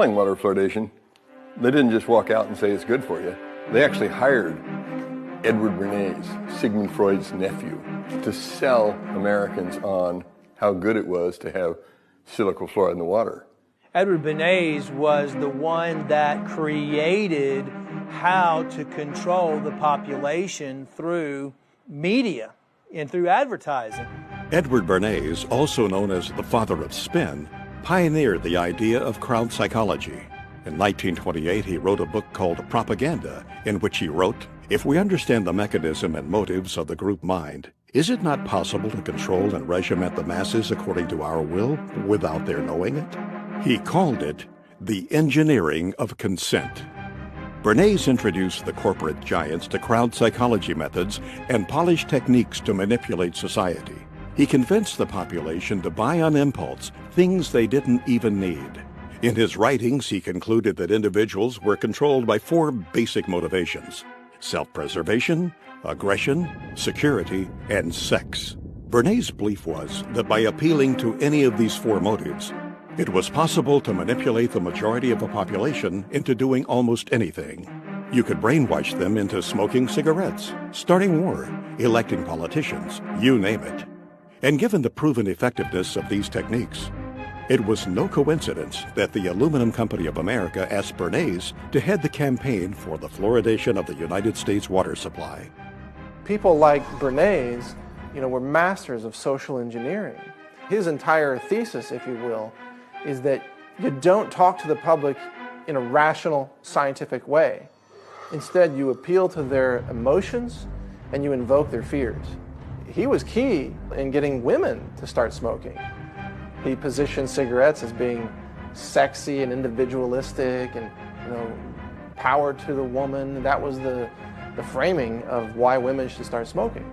selling water fluoridation, they didn't just walk out and say it's good for you. They actually hired Edward Bernays, Sigmund Freud's nephew, to sell Americans on how good it was to have silicon fluoride in the water. Edward Bernays was the one that created how to control the population through media and through advertising. Edward Bernays, also known as the father of spin, pioneered the idea of crowd psychology. In 1928, he wrote a book called Propaganda, in which he wrote, "If we understand the mechanism and motives of the group mind, is it not possible to control and regiment the masses according to our will without their knowing it?" He called it the engineering of consent. Bernays introduced the corporate giants to crowd psychology methods and polished techniques to manipulate society. He convinced the population to buy on impulse things they didn't even need. In his writings, he concluded that individuals were controlled by 4 basic motivations: self-preservation, aggression, security, and sex. Bernays' belief was that by appealing to any of these 4 motives, it was possible to manipulate the majority of a population into doing almost anything. You could brainwash them into smoking cigarettes, starting war, electing politicians, you name it. And given the proven effectiveness of these techniques, it was no coincidence that the Aluminum Company of America asked Bernays to head the campaign for the fluoridation of the United States water supply. People like Bernays, were masters of social engineering. His entire thesis, if you will, is that you don't talk to the public in a rational, scientific way. Instead, you appeal to their emotions and you invoke their fears. He was key in getting women to start smoking. He positioned cigarettes as being sexy and individualistic and, power to the woman. That was the framing of why women should start smoking.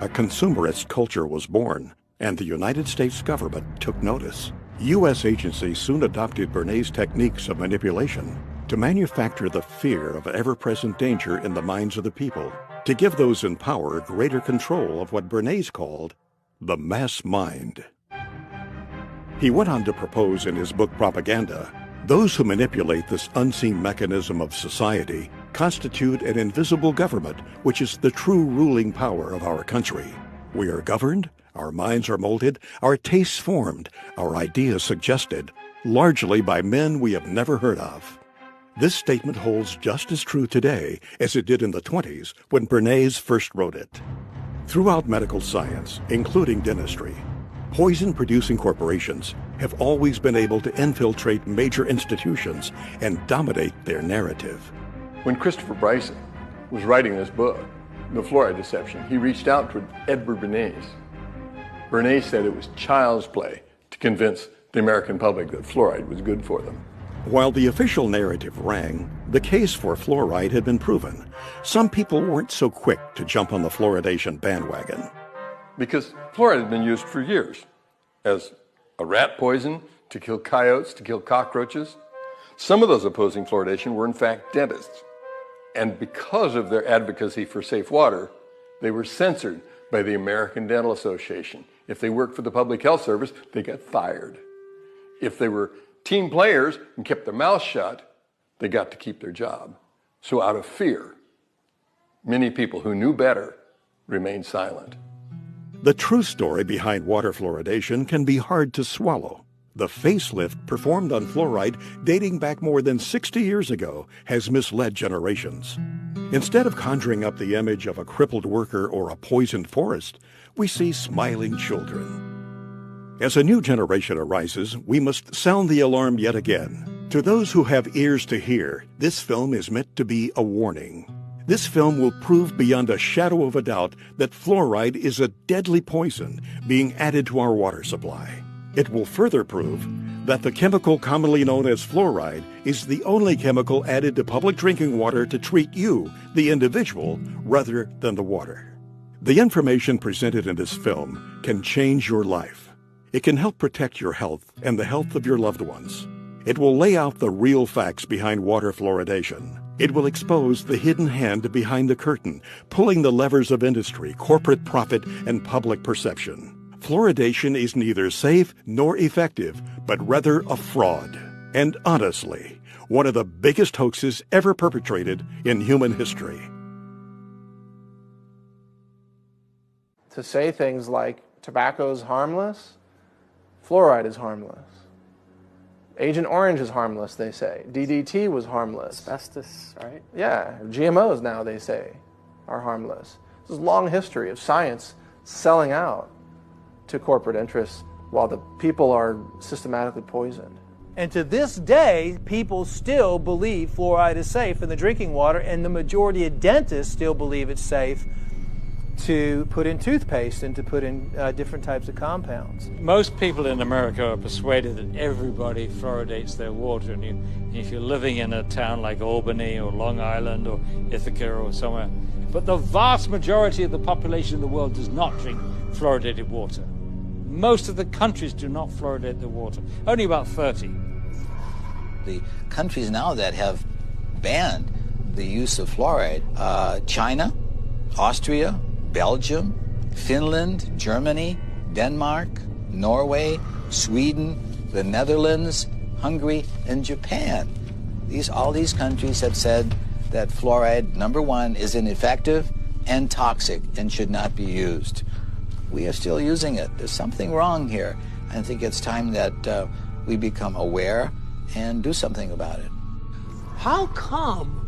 A consumerist culture was born, and the United States government took notice. U.S. agencies soon adopted Bernays' techniques of manipulation to manufacture the fear of ever-present danger in the minds of the people, to give those in power greater control of what Bernays called the mass mind. He went on to propose in his book Propaganda, those who manipulate this unseen mechanism of society constitute an invisible government, which is the true ruling power of our country. We are governed, our minds are molded, our tastes formed, our ideas suggested, largely by men we have never heard of. This statement holds just as true today as it did in the 1920s when Bernays first wrote it. Throughout medical science, including dentistry, poison-producing corporations have always been able to infiltrate major institutions and dominate their narrative. When Christopher Bryson was writing this book, The Fluoride Deception, he reached out to Edward Bernays. Bernays said it was child's play to convince the American public that fluoride was good for them. While the official narrative rang, the case for fluoride had been proven. Some people weren't so quick to jump on the fluoridation bandwagon. Because fluoride had been used for years as a rat poison, to kill coyotes, to kill cockroaches. Some of those opposing fluoridation were in fact dentists. And because of their advocacy for safe water, they were censored by the American Dental Association. If they worked for the Public Health Service, they got fired. If they were team players and kept their mouths shut, they got to keep their job. So out of fear, many people who knew better remained silent. The true story behind water fluoridation can be hard to swallow. The facelift performed on fluoride dating back more than 60 years ago has misled generations. Instead of conjuring up the image of a crippled worker or a poisoned forest, we see smiling children. As a new generation arises, we must sound the alarm yet again. To those who have ears to hear, this film is meant to be a warning. This film will prove beyond a shadow of a doubt that fluoride is a deadly poison being added to our water supply. It will further prove that the chemical commonly known as fluoride is the only chemical added to public drinking water to treat you, the individual, rather than the water. The information presented in this film can change your life. It can help protect your health and the health of your loved ones. It will lay out the real facts behind water fluoridation. It will expose the hidden hand behind the curtain, pulling the levers of industry, corporate profit, and public perception. Fluoridation is neither safe nor effective, but rather a fraud. and honestly, one of the biggest hoaxes ever perpetrated in human history. To say things like tobacco is harmless, fluoride is harmless. Agent Orange is harmless, they say. DDT was harmless. Asbestos, right? Yeah, GMOs now, they say, are harmless. This is a long history of science selling out to corporate interests while the people are systematically poisoned. And to this day, people still believe fluoride is safe in the drinking water, and the majority of dentists still believe it's safe to put in toothpaste and to put in different types of compounds. Most people in America are persuaded that everybody fluoridates their water, and if you're living in a town like Albany or Long Island or Ithaca or somewhere, but the vast majority of the population in the world does not drink fluoridated water. Most of the countries do not fluoridate their water, only about 30. The countries now that have banned the use of fluoride, China, Austria, Belgium, Finland, Germany, Denmark, Norway, Sweden, the Netherlands, Hungary, and Japan. All these countries have said that fluoride, number one, is ineffective and toxic and should not be used. We are still using it. There's something wrong here. I think it's time that we become aware and do something about it. How come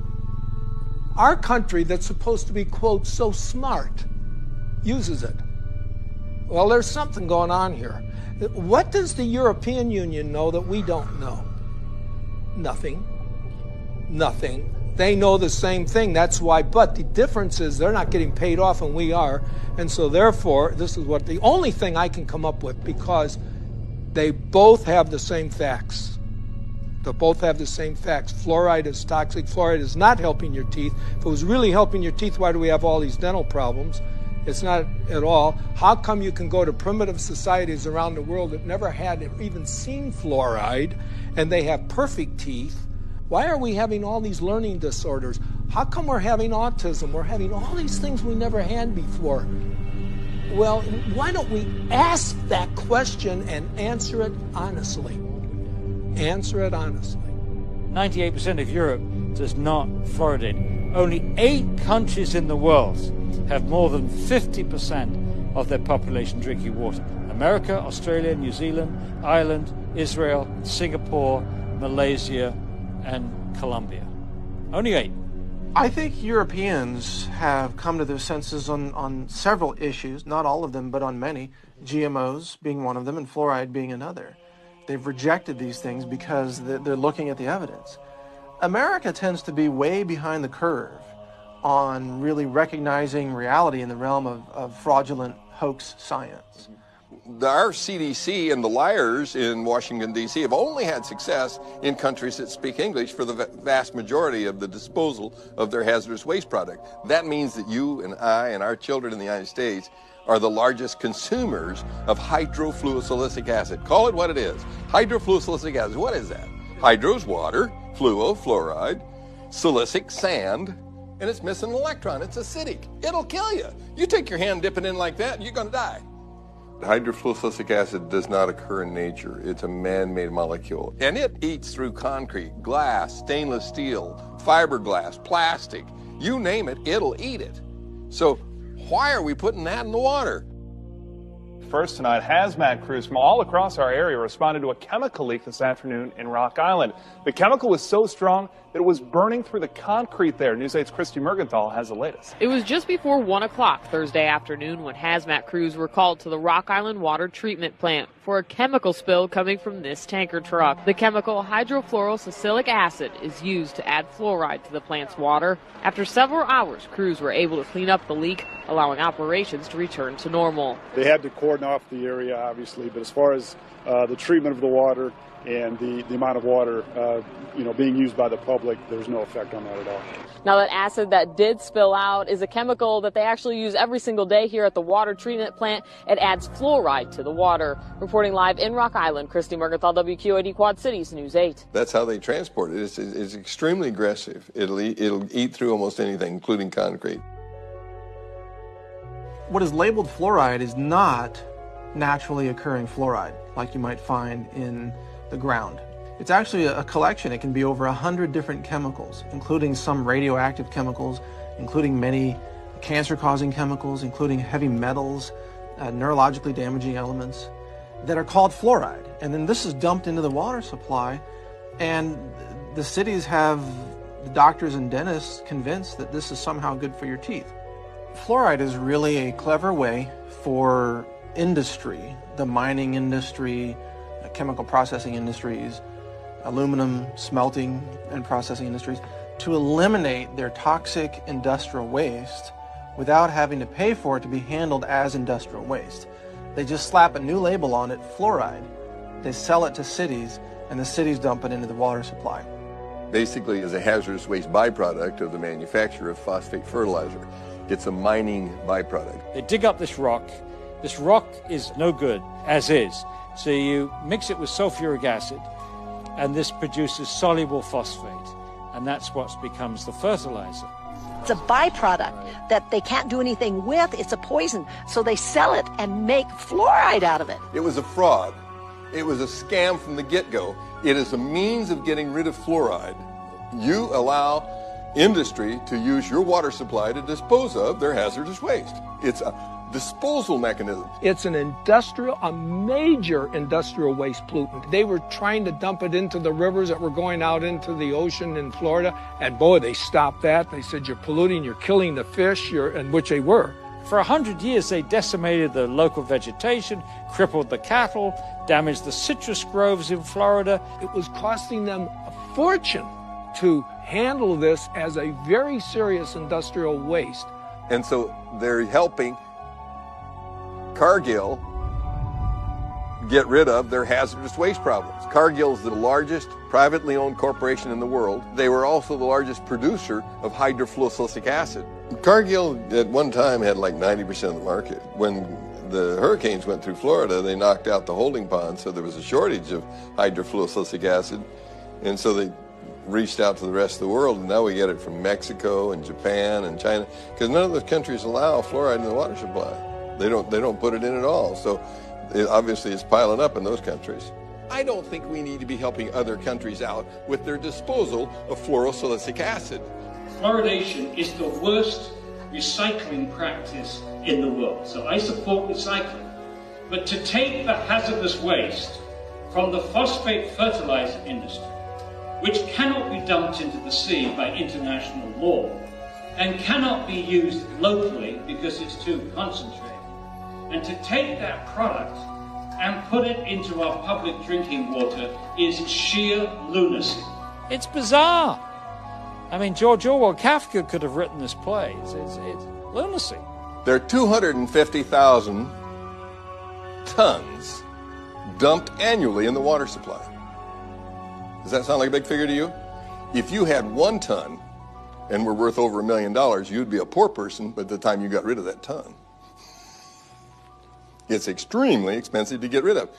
our country that's supposed to be, quote, so smart, uses it? Well, there's something going on here. What does the European Union know that we don't know? Nothing. Nothing. They know the same thing, that's why, but the difference is they're not getting paid off and we are, and so therefore, this is what the only thing I can come up with, because they both have the same facts. They both have the same facts. Fluoride is toxic. Fluoride is not helping your teeth. If it was really helping your teeth, why do we have all these dental problems? It's not at all. How come you can go to primitive societies around the world that never had even seen fluoride, and they have perfect teeth? Why are we having all these learning disorders? How come we're having autism? We're having all these things we never had before. Well, why don't we ask that question and answer it honestly? Answer it honestly. 98% of Europe does not fluoridate. Only 8 countries in the world have more than 50% of their population drinking water. America, Australia, New Zealand, Ireland, Israel, Singapore, Malaysia, and Colombia. Only 8. I think Europeans have come to their senses on several issues, not all of them, but on many, GMOs being one of them and fluoride being another. They've rejected these things because they're looking at the evidence. America tends to be way behind the curve on really recognizing reality in the realm of fraudulent hoax science. Our CDC and the liars in Washington, D.C. have only had success in countries that speak English for the vast majority of the disposal of their hazardous waste product. That means that you and I and our children in the United States are the largest consumers of hydrofluosilicic acid. Call it what it is. Hydrofluosilicic acid, what is that? Hydro's water, fluo, fluoride, silicic, sand, and it's missing an electron. It's acidic. It'll kill you. You take your hand, dip it in like that, and you're going to die. Hydrofluosilicic acid does not occur in nature. It's a man-made molecule. And it eats through concrete, glass, stainless steel, fiberglass, plastic. You name it, it'll eat it. So why are we putting that in the water? First tonight, hazmat crews from all across our area responded to a chemical leak this afternoon in Rock Island. The chemical was so strong that it was burning through the concrete there. News 8's Christy Mergenthal has the latest. It was just before 1 o'clock Thursday afternoon when hazmat crews were called to the Rock Island water treatment plant for a chemical spill coming from this tanker truck. The chemical hydrofluorosilicic acid is used to add fluoride to the plant's water. After several hours, crews were able to clean up the leak, allowing operations to return to normal. They had to cordon off the area, obviously, but as far as the treatment of the water and the amount of water being used by the public, there's no effect on that at all. Now, that acid that did spill out is a chemical that they actually use every single day here at the water treatment plant. It adds fluoride to the water. Reporting live in Rock Island, Christy Mergenthal, WQAD Quad Cities News 8. That's how they transport it. It's extremely aggressive. It'll eat through almost anything, including concrete. What is labeled fluoride is not naturally occurring fluoride like you might find in the ground. It's actually a collection. It can be over 100 different chemicals, including some radioactive chemicals, including many cancer-causing chemicals, including heavy metals, neurologically damaging elements that are called fluoride. And then this is dumped into the water supply, and the cities have the doctors and dentists convinced that this is somehow good for your teeth. Fluoride is really a clever way for industry, the mining industry, chemical processing industries, aluminum smelting and processing industries, to eliminate their toxic industrial waste without having to pay for it to be handled as industrial waste. They just slap a new label on it, fluoride. They sell it to cities, and the cities dump it into the water supply. Basically, is a hazardous waste byproduct of the manufacture of phosphate fertilizer. It's a mining byproduct. They dig up this rock. This rock is no good as is. So you mix it with sulfuric acid, and this produces soluble phosphate, and that's what becomes the fertilizer. It's a byproduct that they can't do anything with. It's a poison, so they sell it and make fluoride out of it. It was a fraud. It was a scam from the get-go. It is a means of getting rid of fluoride. You allow industry to use your water supply to dispose of their hazardous waste. It's a disposal mechanism. It's a major industrial waste pollutant. They were trying to dump it into the rivers that were going out into the ocean in Florida, and boy, they stopped that. They said, you're polluting, you're killing the fish, and which they were. For 100 years, they decimated the local vegetation, crippled the cattle, damaged the citrus groves in Florida. It was costing them a fortune to handle this as a very serious industrial waste. And so they're helping Cargill get rid of their hazardous waste problems. Cargill is the largest privately owned corporation in the world. They were also the largest producer of hydrofluorosilicic acid. Cargill at one time had like 90% of the market. When the hurricanes went through Florida, they knocked out the holding pond, so there was a shortage of hydrofluorosilicic acid, and so they reached out to the rest of the world, and now we get it from Mexico and Japan and China, because none of those countries allow fluoride in the water supply. They don't put it in at all, so it obviously is piling up in those countries. I don't think we need to be helping other countries out with their disposal of fluorosilicic acid. Fluoridation is the worst recycling practice in the world, so I support recycling. But to take the hazardous waste from the phosphate fertilizer industry, which cannot be dumped into the sea by international law, and cannot be used locally because it's too concentrated, and to take that product and put it into our public drinking water is sheer lunacy. It's bizarre. I mean, George Orwell, Kafka could have written this play. It's lunacy. There are 250,000 tons dumped annually in the water supply. Does that sound like a big figure to you? If you had 1 ton and were worth over $1 million, you'd be a poor person by the time you got rid of that ton. It's extremely expensive to get rid of.